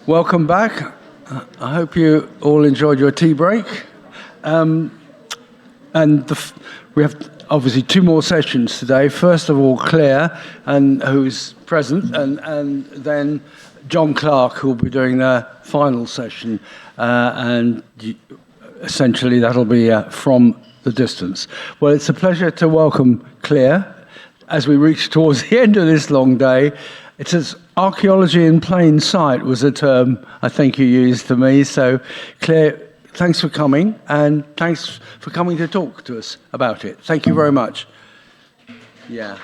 Welcome back. I hope you all enjoyed your tea break. We have obviously two more sessions today. First of all, Claire, who's present, and then John Clark, who will be doing the final session. Essentially, that'll be from the distance. Well, it's a pleasure to welcome Claire as we reach towards the end of this long day. It says archaeology in plain sight was a term I think you used to me. So, Claire, thanks for coming, and thanks for coming to talk to us about it. Thank you very much. Yeah.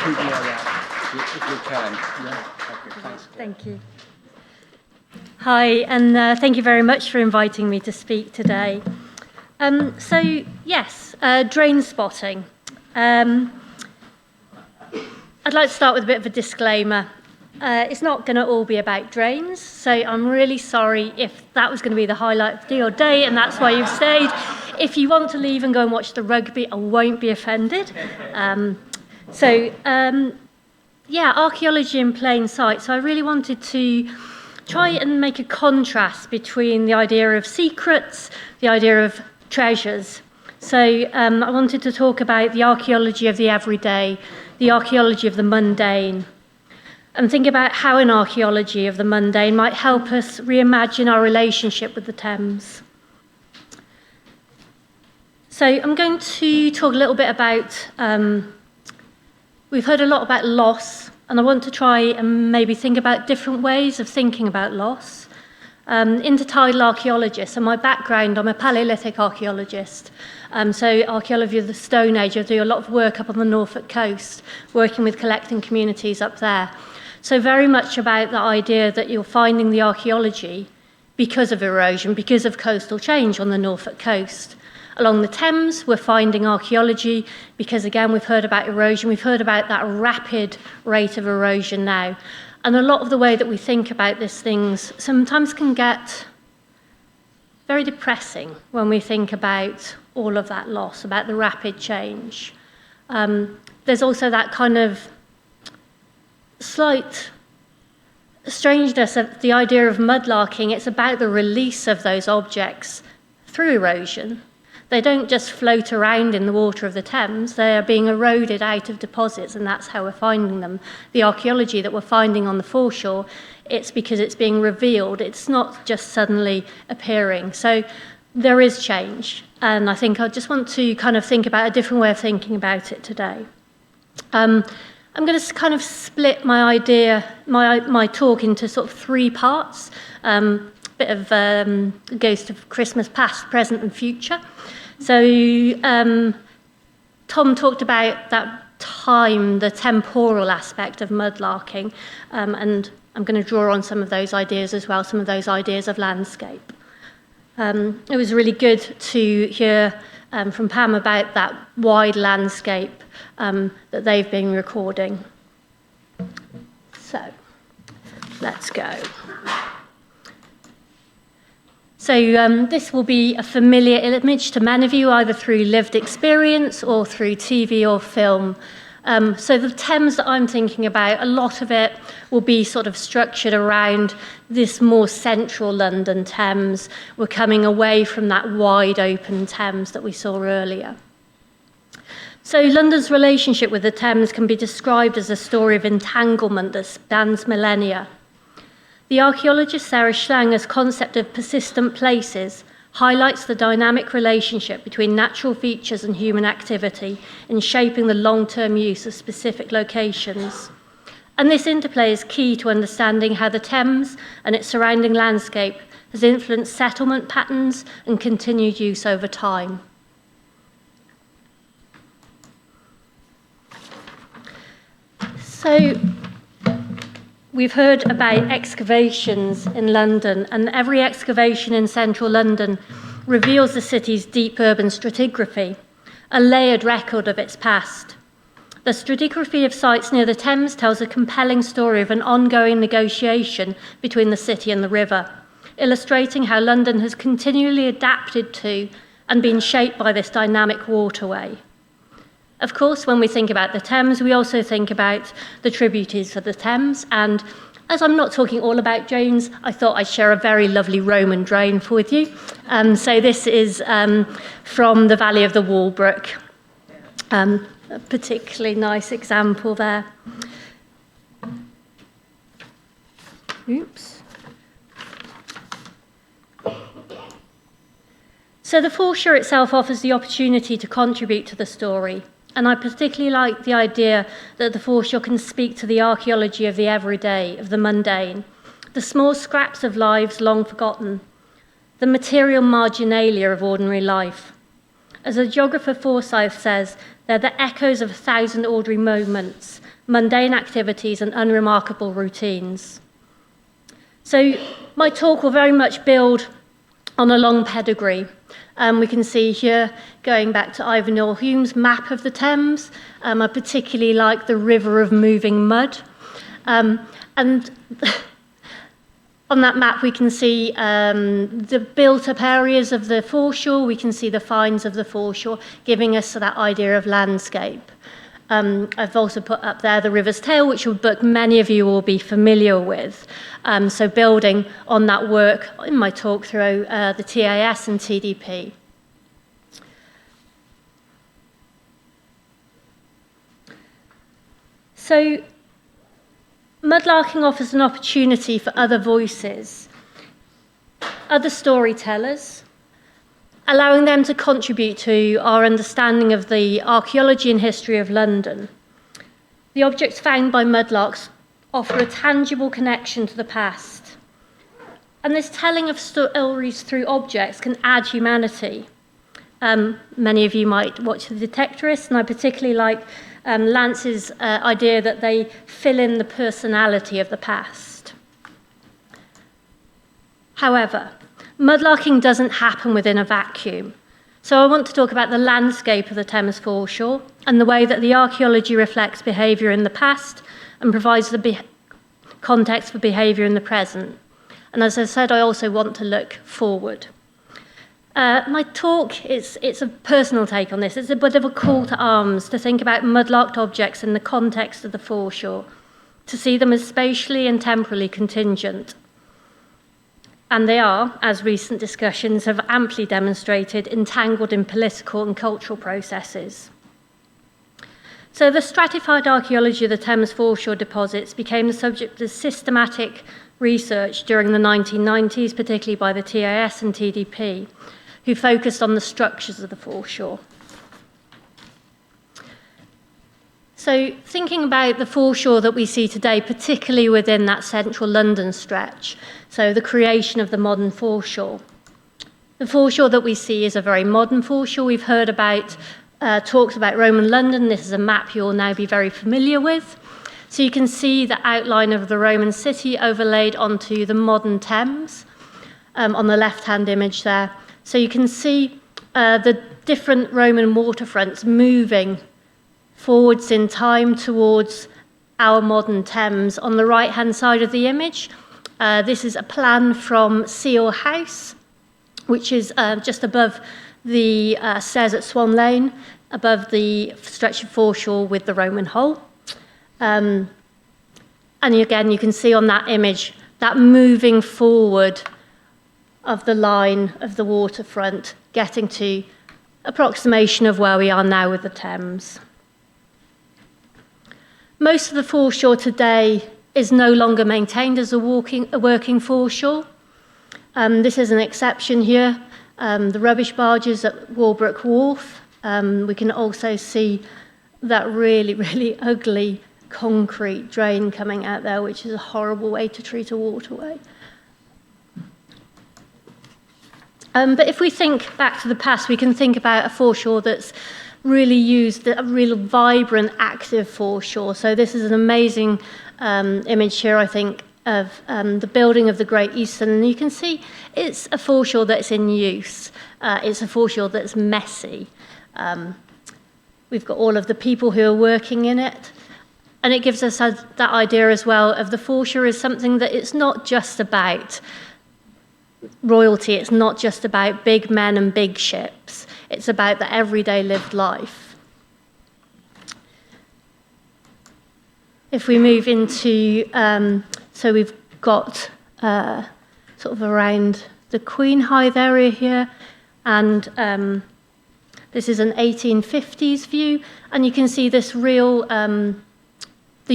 Keep me like that, if you can. Yeah. Okay, thanks, Claire. Thank you. Hi, and thank you very much for inviting me to speak today. Drain spotting. I'd like to start with a bit of a disclaimer. It's not going to all be about drains, so I'm really sorry if that was going to be the highlight of your day and that's why you've stayed. If you want to leave and go and watch the rugby, I won't be offended. Archaeology in plain sight. So I really wanted to try and make a contrast between the idea of secrets, the idea of treasures. So I wanted to talk about the archaeology of the everyday, the archaeology of the mundane, and think about how an archaeology of the mundane might help us reimagine our relationship with the Thames. So I'm going to talk a little bit about, we've heard a lot about loss, and I want to try and maybe think about different ways of thinking about loss. Intertidal archaeologist, and my background, I'm a Paleolithic archaeologist. So archaeology of the Stone Age, I do a lot of work up on the Norfolk coast, working with collecting communities up there. So very much about the idea that you're finding the archaeology because of erosion, because of coastal change on the Norfolk coast. Along the Thames, we're finding archaeology because, again, we've heard about erosion, we've heard about that rapid rate of erosion now. And a lot of the way that we think about these things sometimes can get very depressing when we think about all of that loss, about the rapid change. There's also that kind of slight strangeness of the idea of mudlarking. It's about the release of those objects through erosion. They don't just float around in the water of the Thames, they are being eroded out of deposits, and that's how we're finding them. The archaeology that we're finding on the foreshore, it's because it's being revealed, it's not just suddenly appearing. So there is change, and I think I just want to kind of think about a different way of thinking about it today. I'm going to kind of split my idea, my talk into sort of three parts. Bit of goes to Christmas past, present and future. So Tom talked about that time, the temporal aspect of mudlarking, and I'm going to draw on some of those ideas as well, some of those ideas of landscape. It was really good to hear from Pam about that wide landscape that they've been recording. So let's go. So this will be a familiar image to many of you, either through lived experience or through TV or film. So the Thames that I'm thinking about, a lot of it will be sort of structured around this more central London Thames. We're coming away from that wide open Thames that we saw earlier. So London's relationship with the Thames can be described as a story of entanglement that spans millennia. The archaeologist Sarah Schlanger's concept of persistent places highlights the dynamic relationship between natural features and human activity in shaping the long-term use of specific locations. And this interplay is key to understanding how the Thames and its surrounding landscape has influenced settlement patterns and continued use over time. So, we've heard about excavations in London, and every excavation in central London reveals the city's deep urban stratigraphy, a layered record of its past. The stratigraphy of sites near the Thames tells a compelling story of an ongoing negotiation between the city and the river, illustrating how London has continually adapted to and been shaped by this dynamic waterway. Of course, when we think about the Thames, we also think about the tributaries of the Thames and As I'm not talking all about drains, I thought I'd share a very lovely Roman drain with you. So this is from the Valley of the Walbrook. A particularly nice example there. Oops. So the foreshore itself offers the opportunity to contribute to the story. And I particularly like the idea that the foreshore can speak to the archaeology of the everyday, of the mundane, the small scraps of lives long forgotten, the material marginalia of ordinary life. As the geographer Forsyth says, they're the echoes of 1,000 ordinary moments, mundane activities and unremarkable routines. So my talk will very much build on a long pedigree. We can see here, going back to Ivanhoe Hume's map of the Thames, I particularly like the river of moving mud. And on that map, we can see the built-up areas of the foreshore. We can see the finds of the foreshore, giving us that idea of landscape. I've also put up there the River's Tale, which many of you will be familiar with. So building on that work in my talk through the TAS and TDP. So mudlarking offers an opportunity for other voices, other storytellers, allowing them to contribute to our understanding of the archaeology and history of London. The objects found by mudlarks offer a tangible connection to the past. And this telling of stories through objects can add humanity. Many of you might watch The Detectorists, and I particularly like Lance's idea that they fill in the personality of the past. However, mudlarking doesn't happen within a vacuum. So I want to talk about the landscape of the Thames foreshore and the way that the archaeology reflects behaviour in the past and provides the context for behaviour in the present. And as I said, I also want to look forward. My talk, it's a personal take on this. It's a bit of a call to arms to think about mudlarked objects in the context of the foreshore, to see them as spatially and temporally contingent. And they are, as recent discussions have amply demonstrated, entangled in political and cultural processes. So the stratified archaeology of the Thames foreshore deposits became the subject of systematic research during the 1990s, particularly by the TAS and TDP, who focused on the structures of the foreshore. So thinking about the foreshore that we see today, particularly within that central London stretch, so the creation of the modern foreshore. The foreshore that we see is a very modern foreshore. We've heard about talks about Roman London. This is a map you'll now be very familiar with. So you can see the outline of the Roman city overlaid onto the modern Thames on the left-hand image there. So you can see the different Roman waterfronts moving forwards in time towards our modern Thames. On the right-hand side of the image, this is a plan from Seal House, which is just above the stairs at Swan Lane, above the stretch of foreshore with the Roman Hole. And again, you can see on that image that moving forward of the line of the waterfront, getting to approximation of where we are now with the Thames. Most of the foreshore today is no longer maintained as a working foreshore. This is an exception here. The rubbish barges at Walbrook Wharf. We can also see that really, really ugly concrete drain coming out there, which is a horrible way to treat a waterway. But if we think back to the past, we can think about a foreshore that's really used, a real vibrant, active foreshore. So this is an amazing image here, I think, of the building of the Great Eastern. And you can see it's a foreshore that's in use. It's a foreshore that's messy. We've got all of the people who are working in it. And it gives us that idea as well of the foreshore as something that it's not just about royalty, it's not just about big men and big ships. It's about the everyday lived life. If we move into So we've got sort of around the Queen Hithe area here, and this is an 1850s view, and you can see this real, the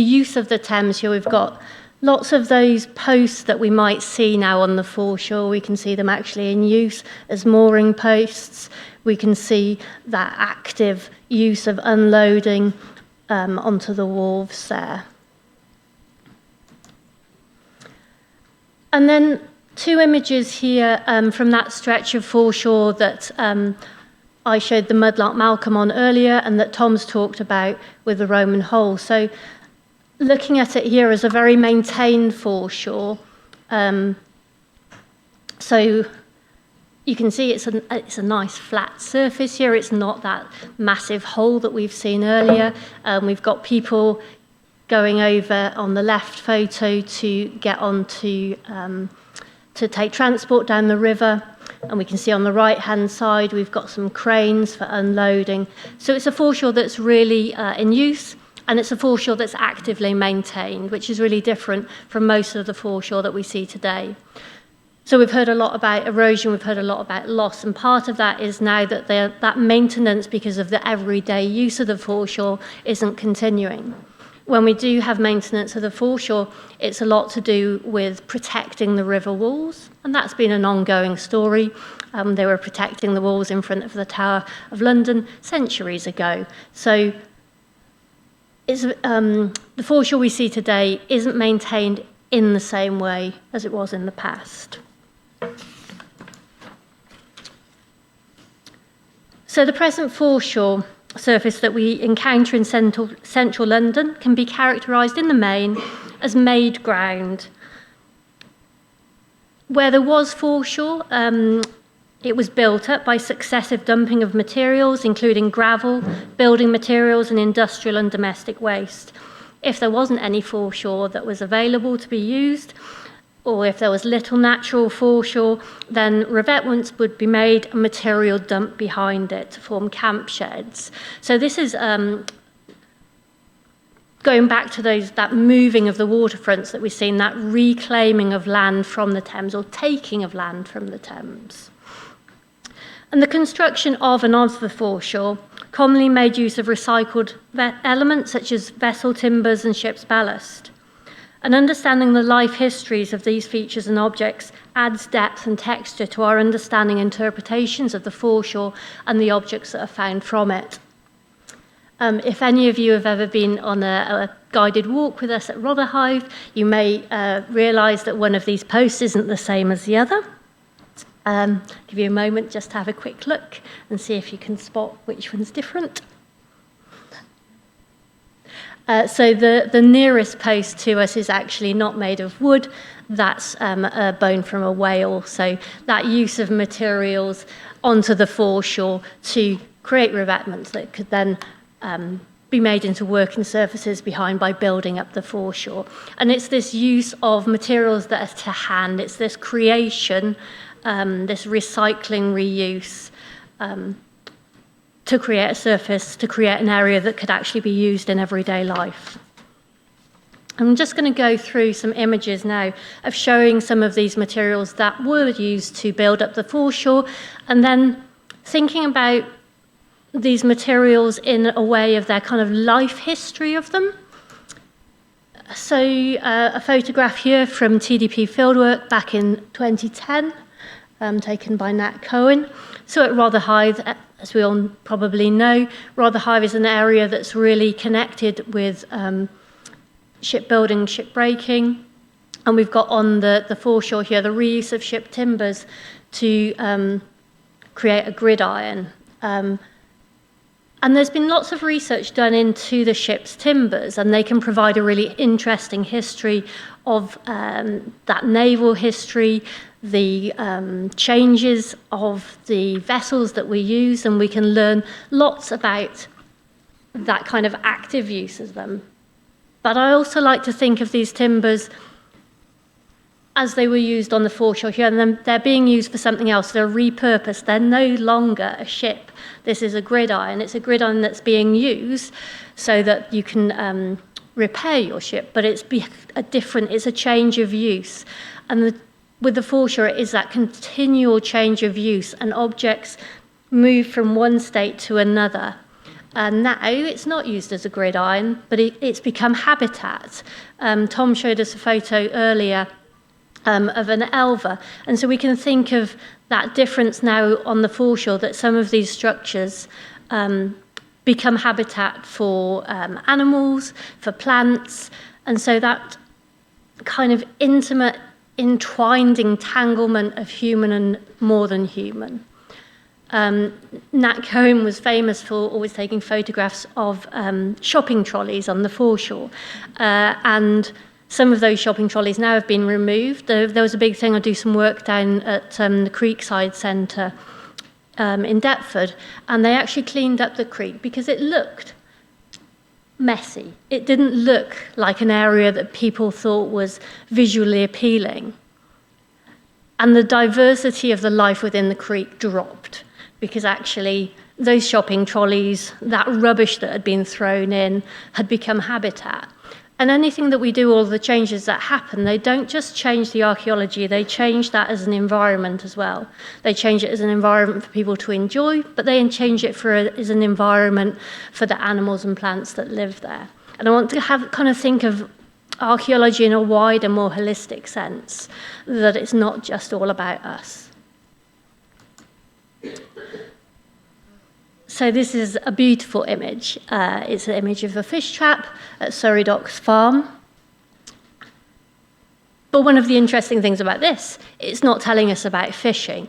use of the Thames here. We've got lots of those posts that we might see now on the foreshore. We can see them actually in use as mooring posts. We can see that active use of unloading onto the wharves there. And then 2 images here from that stretch of foreshore that I showed the Mudlark Malcolm on earlier, and that Tom's talked about with the Roman Hole. So looking at it here as a very maintained foreshore, so you can see it's a nice flat surface here. It's not that massive hole that we've seen earlier. We've got people going over on the left photo to get on to take transport down the river. And we can see on the right-hand side, we've got some cranes for unloading. So it's a foreshore that's really in use, and it's a foreshore that's actively maintained, which is really different from most of the foreshore that we see today. So we've heard a lot about erosion, we've heard a lot about loss, and part of that is now that that maintenance, because of the everyday use of the foreshore, isn't continuing. When we do have maintenance of the foreshore, it's a lot to do with protecting the river walls, and that's been an ongoing story. They were protecting the walls in front of the Tower of London centuries ago. So it's, the foreshore we see today isn't maintained in the same way as it was in the past. So the present foreshore surface that we encounter in central London can be characterised in the main as made ground. Where there was foreshore, it was built up by successive dumping of materials, including gravel, building materials, and industrial and domestic waste. If there wasn't any foreshore that was available to be used, or if there was little natural foreshore, then revetments would be made and material dumped behind it to form camp sheds. So this is going back to that moving of the waterfronts that we've seen, that reclaiming of land from the Thames, or taking of land from the Thames. And the construction of and of the foreshore commonly made use of recycled elements such as vessel timbers and ship's ballast. And understanding the life histories of these features and objects adds depth and texture to our understanding and interpretations of the foreshore and the objects that are found from it. If any of you have ever been on a guided walk with us at Rotherhithe, you may realise that one of these posts isn't the same as the other. Give you a moment just to have a quick look and see if you can spot which one's different. So the nearest post to us is actually not made of wood. That's a bone from a whale. So that use of materials onto the foreshore to create revetments that could then be made into working surfaces behind by building up the foreshore. And it's this use of materials that are to hand. It's this creation, this recycling, reuse, to create a surface, to create an area that could actually be used in everyday life. I'm just going to go through some images now of showing some of these materials that were used to build up the foreshore, and then thinking about these materials in a way of their kind of life history of them. So a photograph here from TDP Fieldwork back in 2010, taken by Nat Cohen. So at Rotherhithe, as we all probably know, Rotherhithe is an area that's really connected with shipbuilding, shipbreaking, and we've got on the foreshore here the reuse of ship timbers to create a gridiron. And there's been lots of research done into the ship's timbers, and they can provide a really interesting history of that naval history, the changes of the vessels that we use, and we can learn lots about that kind of active use of them. But I also like to think of these timbers as they were used on the foreshore here, and then they're being used for something else. They're repurposed. They're no longer a ship. This is a gridiron. It's a gridiron that's being used so that you can repair your ship, but it's it's a change of use. And with the foreshore, it is that continual change of use, and objects move from one state to another. And now it's not used as a gridiron, but it's become habitat. Tom showed us a photo earlier of an elver. And so we can think of that difference now on the foreshore, that some of these structures become habitat for animals, for plants. And so that kind of intimate, entwined entanglement of human and more than human. Nat Cohen was famous for always taking photographs of shopping trolleys on the foreshore. And some of those shopping trolleys now have been removed. There was a big thing, I do some work down at the Creekside Centre in Deptford, and they actually cleaned up the creek because it looked messy. It didn't look like an area that people thought was visually appealing. And the diversity of the life within the creek dropped, because actually those shopping trolleys, that rubbish that had been thrown in, had become habitat. And anything that we do, all the changes that happen, they don't just change the archaeology, they change that as an environment as well. They change it as an environment for people to enjoy, but they change it as an environment for the animals and plants that live there. And I want to kind of think of archaeology in a wider, more holistic sense, that it's not just all about us. So this is a beautiful image. It's an image of a fish trap at Surrey Docks Farm. But one of the interesting things about this, it's not telling us about fishing.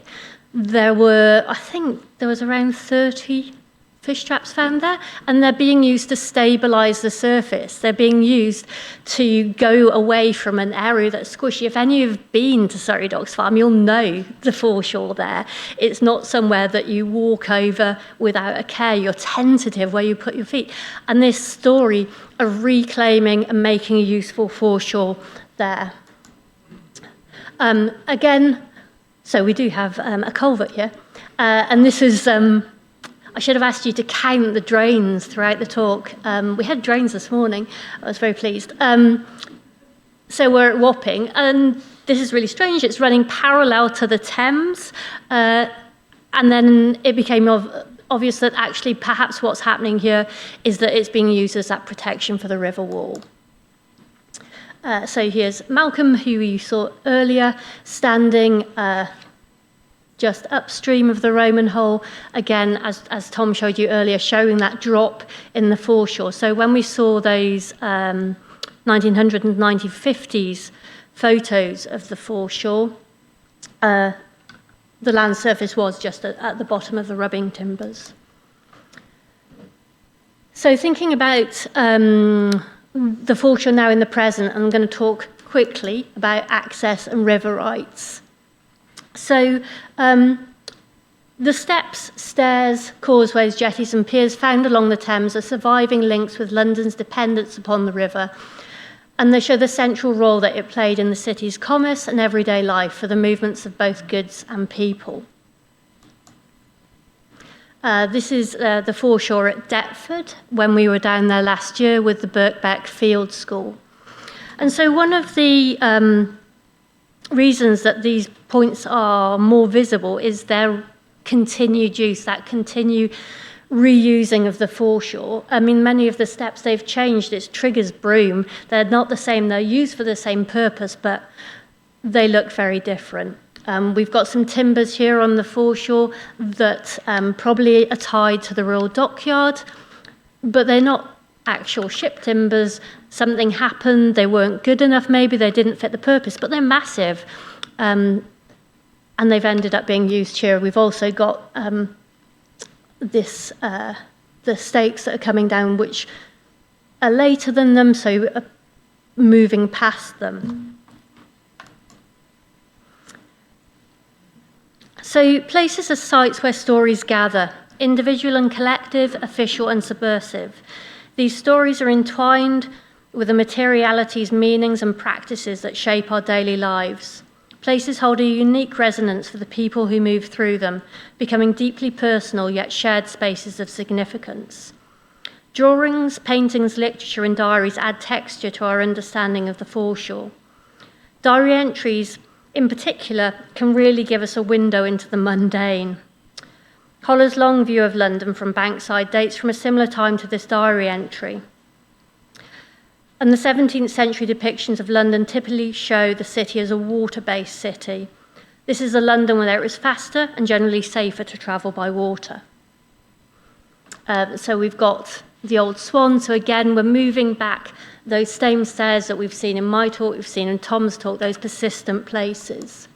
I think there was around 30 fish traps found there, and they're being used to stabilise the surface. They're being used to go away from an area that's squishy. If any of you have been to Surrey Docks Farm, you'll know the foreshore there. It's not somewhere that you walk over without a care. You're tentative where you put your feet. And this story of reclaiming and making a useful foreshore there. Again, so we do have a culvert here, and this is... I should have asked you to count the drains throughout the talk. We had drains this morning. I was very pleased. So we're at Wapping, and this is really strange. It's running parallel to the Thames, and then it became obvious that actually perhaps what's happening here is that it's being used as that protection for the river wall. So here's Malcolm, who you saw earlier, standing just upstream of the Roman Hole, again, as Tom showed you earlier, showing that drop in the foreshore. So when we saw those 1900s and 1950s photos of the foreshore, the land surface was just at the bottom of the rubbing timbers. So thinking about the foreshore now in the present, I'm going to talk quickly about access and river rights. So the steps, stairs, causeways, jetties and piers found along the Thames are surviving links with London's dependence upon the river, and they show the central role that it played in the city's commerce and everyday life for the movements of both goods and people. This is the foreshore at Deptford, when we were down there last year with the Birkbeck Field School. And so one of the reasons that these points are more visible is their continued use, that continued reusing of the foreshore. I mean, many of the steps they've changed. It's Trigger's broom. They're not the same. They're used for the same purpose, but they look very different. We've got some timbers here on the foreshore that probably are tied to the Royal Dockyard, but they're not actual ship timbers. Something happened, they weren't good enough, maybe they didn't fit the purpose, but they're massive, and they've ended up being used here. We've also got the stakes that are coming down, which are later than them, so moving past them. So places are sites where stories gather, individual and collective, official and subversive. These stories are entwined with the materialities, meanings and practices that shape our daily lives. Places hold a unique resonance for the people who move through them, becoming deeply personal yet shared spaces of significance. Drawings, paintings, literature, and diaries add texture to our understanding of the foreshore. Diary entries, in particular, can really give us a window into the mundane. Holler's long view of London from Bankside dates from a similar time to this diary entry. And the 17th century depictions of London typically show the city as a water-based city. This is a London where it was faster and generally safer to travel by water. So we've got the Old Swan. So again, we're moving back those Thames stairs that we've seen in my talk, we've seen in Tom's talk, those persistent places.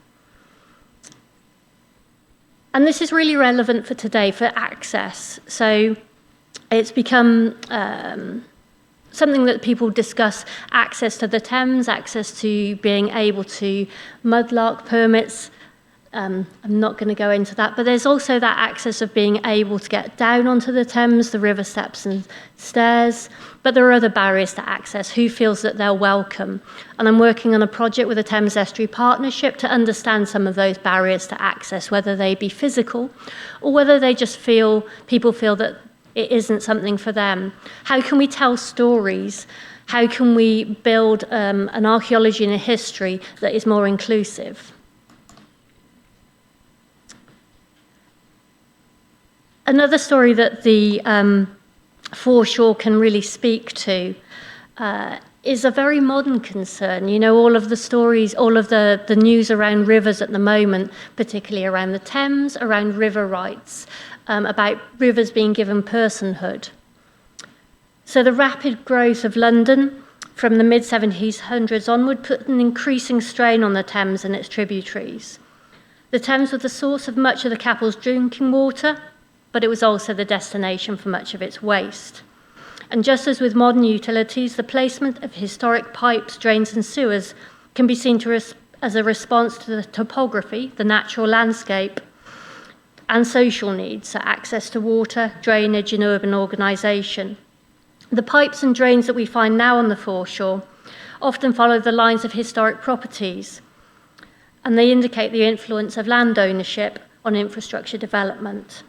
And this is really relevant for today, for access. So it's become something that people discuss, access to the Thames, access to being able to mudlark permits. I'm not going to go into that, but there's also that access of being able to get down onto the Thames, the river steps and stairs, but there are other barriers to access. Who feels that they're welcome? And I'm working on a project with the Thames Estuary Partnership to understand some of those barriers to access, whether they be physical or whether they just people feel that it isn't something for them. How can we tell stories? How can we build an archaeology and a history that is more inclusive? Another story that the foreshore can really speak to is a very modern concern. You know, all of the stories, all of the news around rivers at the moment, particularly around the Thames, around river rights, about rivers being given personhood. So the rapid growth of London from the mid-1700s onward put an increasing strain on the Thames and its tributaries. The Thames was the source of much of the capital's drinking water, but it was also the destination for much of its waste. And just as with modern utilities, the placement of historic pipes, drains and sewers can be seen as a response to the topography, the natural landscape, and social needs, so access to water, drainage and urban organisation. The pipes and drains that we find now on the foreshore often follow the lines of historic properties, and they indicate the influence of land ownership on infrastructure development.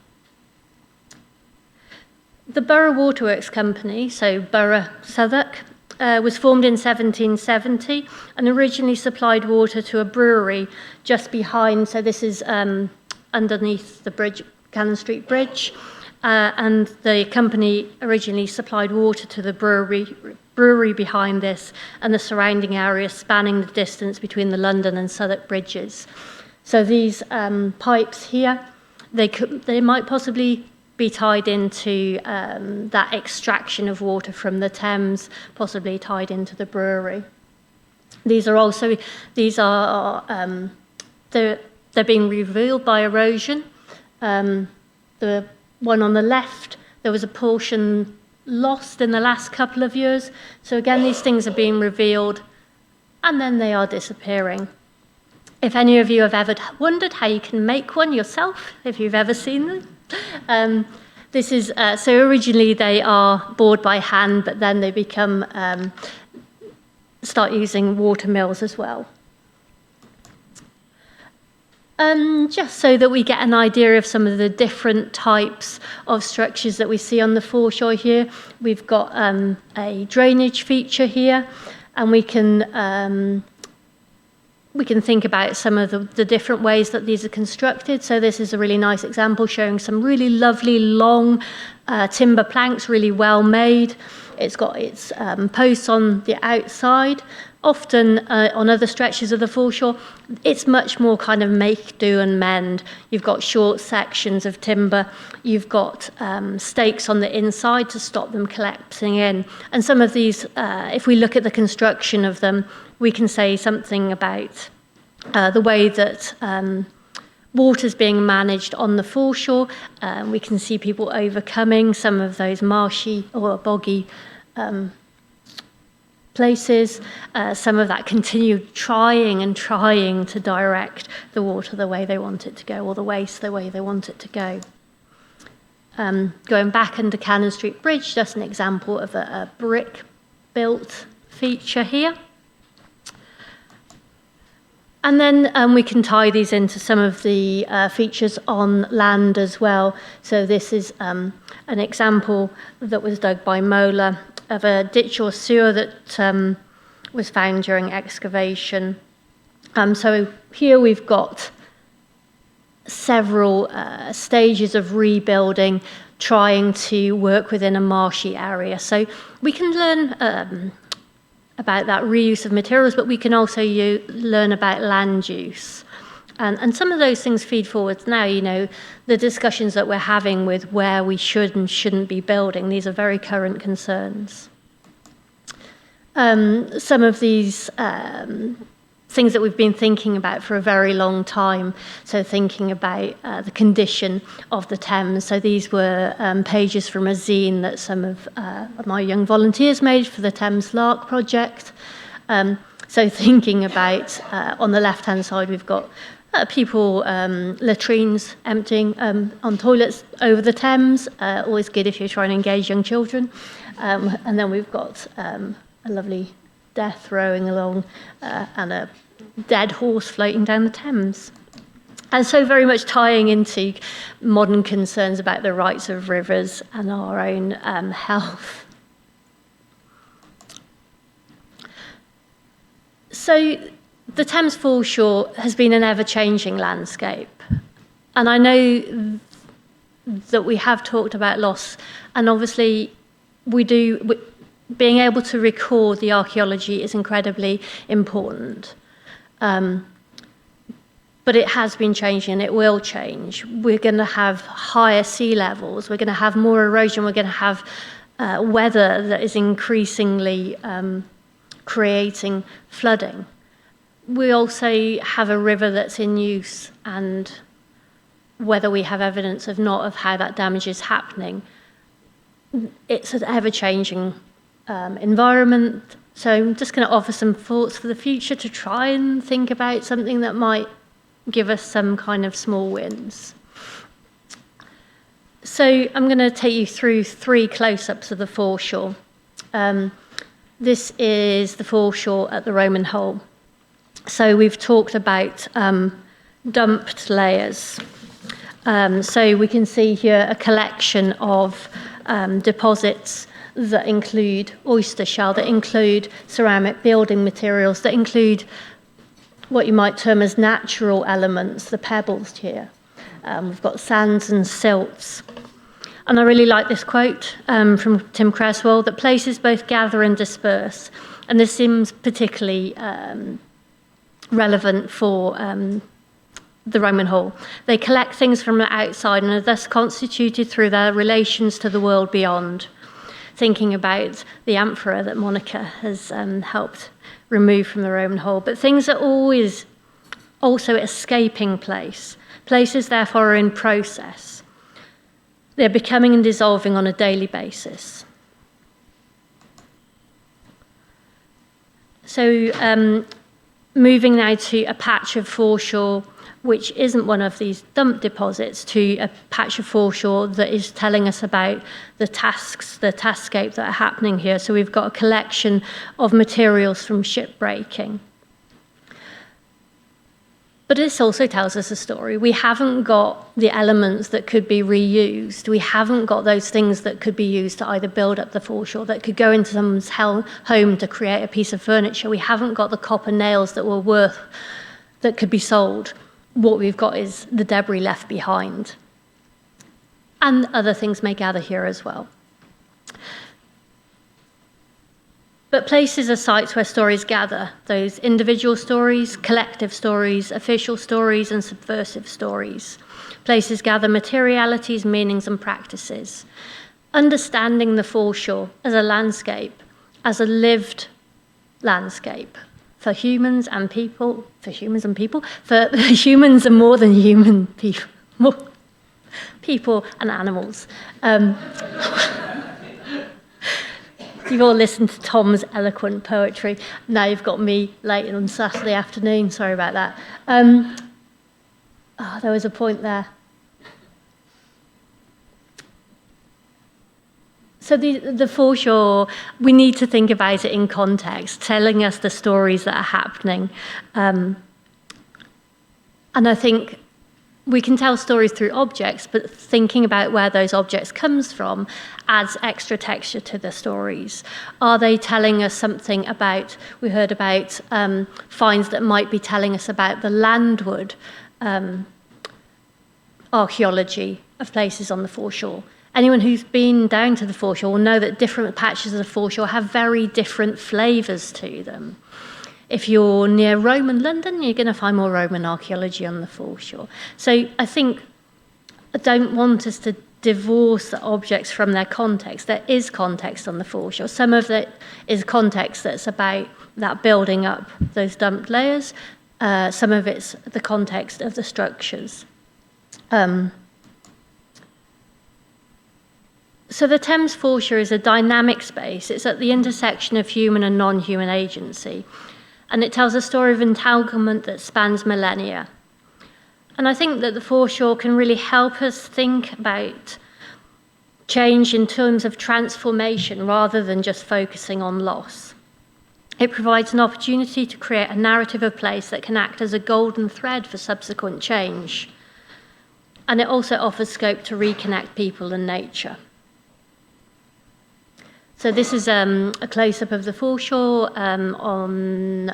The Borough Waterworks Company, so Borough Southwark, was formed in 1770 and originally supplied water to a brewery just behind, so this is underneath the bridge, Cannon Street Bridge, and the company originally supplied water to the brewery behind this and the surrounding area spanning the distance between the London and Southwark bridges. So these pipes here, they might possibly be tied into that extraction of water from the Thames, possibly tied into the brewery. They're being revealed by erosion. The one on the left, there was a portion lost in the last couple of years. So again, these things are being revealed and then they are disappearing. If any of you have ever wondered how you can make one yourself, if you've ever seen them, this is, so originally they are bored by hand, but then they become, start using water mills as well. Just so that we get an idea of some of the different types of structures that we see on the foreshore here, we've got a drainage feature here, and we can think about some of the different ways that these are constructed. So this is a really nice example showing some really lovely long timber planks, really well made. It's got its posts on the outside. Often on other stretches of the foreshore, it's much more kind of make, do and mend. You've got short sections of timber. You've got stakes on the inside to stop them collapsing in. And some of these, if we look at the construction of them, we can say something about the way that water's being managed on the foreshore. We can see people overcoming some of those marshy or boggy places, some of that continued trying to direct the water the way they want it to go, or the waste the way they want it to go. Going back under Cannon Street Bridge, just an example of a brick-built feature here. And then we can tie these into some of the features on land as well. So this is an example that was dug by MoLA of a ditch or sewer that was found during excavation. So here we've got several stages of rebuilding, trying to work within a marshy area. So we can learn about that reuse of materials, but we can also learn about land use. And some of those things feed forwards now, the discussions that we're having with where we should and shouldn't be building, these are very current concerns. Some of these things that we've been thinking about for a very long time, so thinking about the condition of the Thames. So these were pages from a zine that some of my young volunteers made for the Thames Lark project. So thinking about, on the left-hand side, we've got people, latrines emptying on toilets over the Thames, always good if you're trying to engage young children. And then we've got a lovely death rowing along and a dead horse floating down the Thames. And so very much tying into modern concerns about the rights of rivers and our own health. So the Thames foreshore has been an ever-changing landscape. And I know that we have talked about loss, and obviously being able to record the archaeology is incredibly important. But it has been changing and it will change. We're going to have higher sea levels, we're going to have more erosion, we're going to have weather that is increasingly creating flooding. We also have a river that's in use, and whether we have evidence of how that damage is happening, it's an ever-changing environment. So I'm just going to offer some thoughts for the future to try and think about something that might give us some kind of small wins. So I'm going to take you through 3 close-ups of the foreshore. This is the foreshore at the Roman Hole. So we've talked about dumped layers. So we can see here a collection of deposits that include oyster shell, that include ceramic building materials, that include what you might term as natural elements, the pebbles here. We've got sands and silts. And I really like this quote from Tim Cresswell, that places both gather and disperse. And this seems particularly relevant for the Roman Hall. They collect things from the outside and are thus constituted through their relations to the world beyond. Thinking about the amphora that Monica has helped remove from the Roman Hall. But things are always also escaping places therefore are in process. They're becoming and dissolving on a daily basis. So moving now to a patch of foreshore which isn't one of these dump deposits, to a patch of foreshore that is telling us about the taskscape that are happening here. So we've got a collection of materials from shipbreaking. But this also tells us a story. We haven't got the elements that could be reused. We haven't got those things that could be used to either build up the foreshore, that could go into someone's home to create a piece of furniture. We haven't got the copper nails that could be sold. What we've got is the debris left behind. And other things may gather here as well. But places are sites where stories gather, those individual stories, collective stories, official stories, and subversive stories. Places gather materialities, meanings, and practices. Understanding the foreshore as a landscape, as a lived landscape, for humans and people, for humans and more than human people, people and animals. You've all listened to Tom's eloquent poetry. Now you've got me late on Saturday afternoon. Sorry about that. There was a point there. So the foreshore, we need to think about it in context, telling us the stories that are happening. And I think we can tell stories through objects, but thinking about where those objects comes from adds extra texture to the stories. Are they telling us something about, we heard about finds that might be telling us about the landward archaeology of places on the foreshore. Anyone who's been down to the foreshore will know that different patches of the foreshore have very different flavours to them. If you're near Roman London, you're going to find more Roman archaeology on the foreshore. So I think I don't want us to divorce the objects from their context. There is context on the foreshore. Some of it is context that's about that building up those dumped layers. Some of it's the context of the structures. So the Thames foreshore is a dynamic space. It's at the intersection of human and non-human agency. And it tells a story of entanglement that spans millennia. And I think that the foreshore can really help us think about change in terms of transformation rather than just focusing on loss. It provides an opportunity to create a narrative of place that can act as a golden thread for subsequent change. And it also offers scope to reconnect people and nature. So this is a close-up of the foreshore in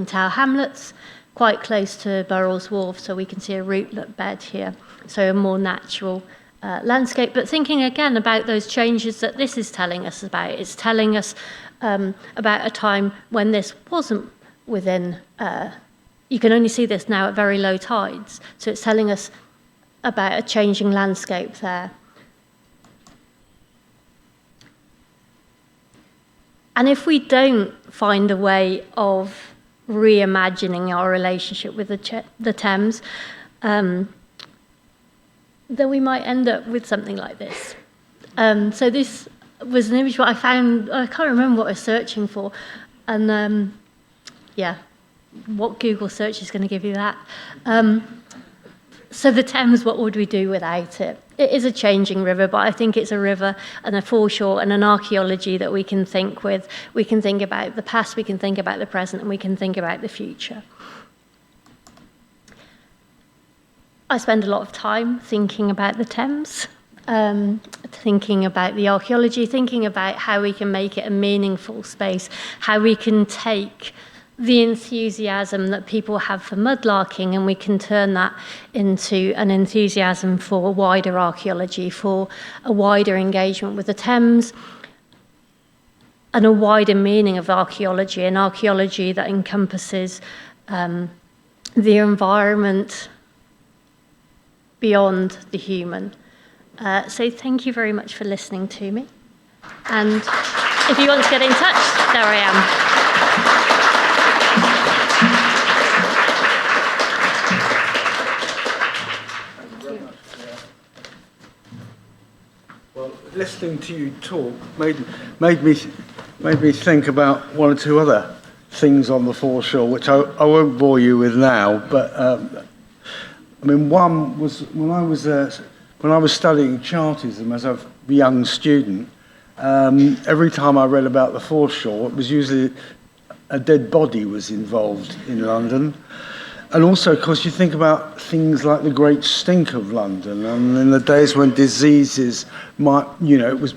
Tower Hamlets, quite close to Burrell's Wharf, so we can see a rootlet bed here, so a more natural landscape. But thinking again about those changes that this is telling us about, it's telling us about a time when this wasn't within, you can only see this now at very low tides, so it's telling us about a changing landscape there. And if we don't find a way of reimagining our relationship with the Thames, then we might end up with something like this. So this was an image what I found, I can't remember what I was searching for, and yeah, what Google search is going to give you that. So the Thames, what would we do without it? It is a changing river, but I think it's a river and a foreshore and an archaeology that we can think with. We can think about the past, we can think about the present, and we can think about the future. I spend a lot of time thinking about the Thames, thinking about the archaeology, thinking about how we can make it a meaningful space, how we can take the enthusiasm that people have for mudlarking, and we can turn that into an enthusiasm for wider archaeology, for a wider engagement with the Thames, and a wider meaning of archaeology, an archaeology that encompasses the environment beyond the human. So thank you very much for listening to me. And if you want to get in touch, there I am. Well, listening to you talk made me think about one or two other things on the foreshore, which I won't bore you with now. But I mean, one was when I was studying Chartism as a young student. Every time I read about the foreshore, it was usually a dead body was involved in London. And also, of course, you think about things like the Great Stink of London, and in the days when diseases might, it was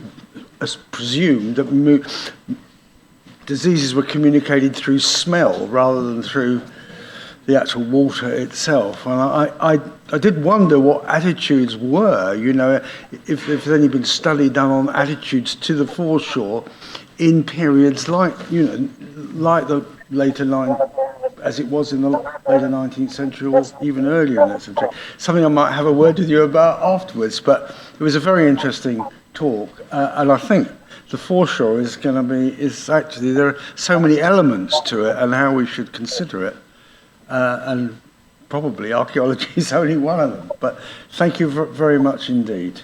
presumed that diseases were communicated through smell rather than through the actual water itself. And I did wonder what attitudes were, if there's any been study done on attitudes to the foreshore in periods like the later as it was in the later 19th century or even earlier in that century. Something I might have a word with you about afterwards, but it was a very interesting talk, and I think the foreshore is actually, there are so many elements to it and how we should consider it, and probably archaeology is only one of them, but thank you very much indeed.